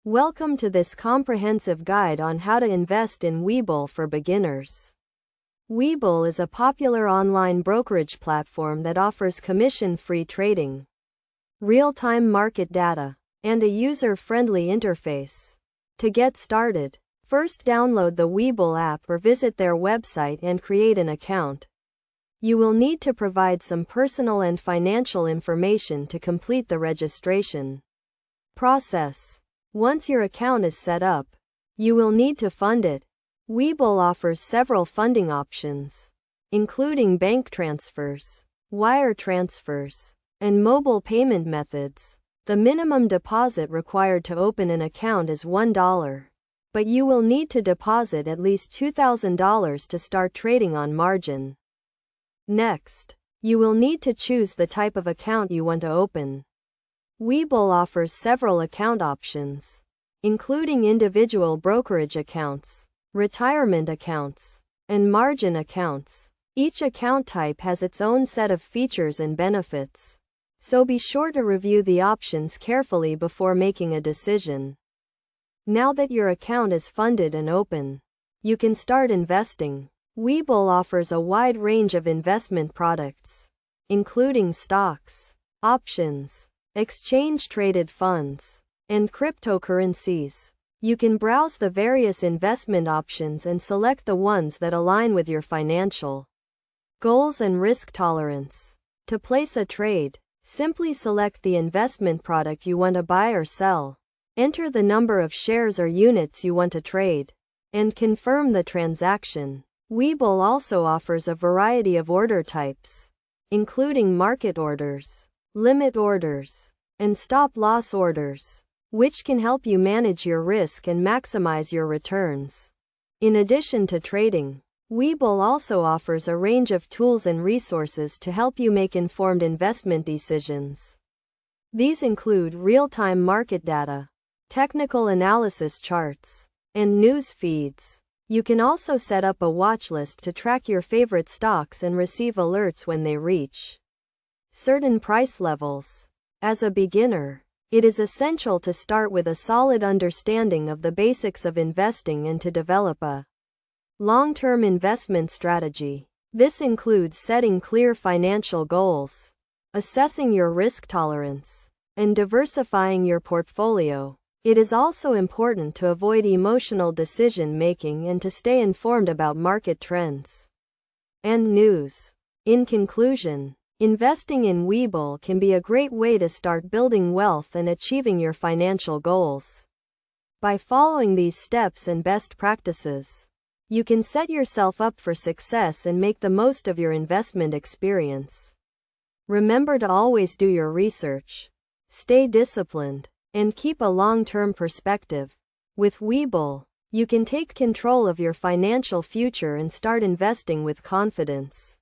Welcome to this comprehensive guide on how to invest in Webull for beginners. Webull is a popular online brokerage platform that offers commission-free trading, real-time market data, and a user-friendly interface. To get started, first download the Webull app or visit their website and create an account. You will need to provide some personal and financial information to complete the registration process. Once your account is set up, you will need to fund it. Webull offers several funding options, including bank transfers, wire transfers, and mobile payment methods. The minimum deposit required to open an account is $1, but you will need to deposit at least $2,000 to start trading on margin. Next, you will need to choose the type of account you want to open. Webull offers several account options, including individual brokerage accounts, retirement accounts, and margin accounts. Each account type has its own set of features and benefits, so be sure to review the options carefully before making a decision. Now that your account is funded and open, you can start investing. Webull offers a wide range of investment products, including stocks, options, exchange-traded funds, and cryptocurrencies. You can browse the various investment options and select the ones that align with your financial goals and risk tolerance. To place a trade, simply select the investment product you want to buy or sell, enter the number of shares or units you want to trade, and confirm the transaction. Webull also offers a variety of order types, including market orders, limit orders, and stop-loss orders, which can help you manage your risk and maximize your returns. In addition to trading, Webull also offers a range of tools and resources to help you make informed investment decisions. These include real-time market data, technical analysis charts, and news feeds. You can also set up a watch list to track your favorite stocks and receive alerts when they reach certain price levels. As a beginner, it is essential to start with a solid understanding of the basics of investing and to develop a long-term investment strategy. This includes setting clear financial goals, assessing your risk tolerance, and diversifying your portfolio. It is also important to avoid emotional decision-making and to stay informed about market trends and news. In conclusion, investing in Webull can be a great way to start building wealth and achieving your financial goals. By following these steps and best practices, you can set yourself up for success and make the most of your investment experience. Remember to always do your research, stay disciplined, and keep a long-term perspective. With Webull, you can take control of your financial future and start investing with confidence.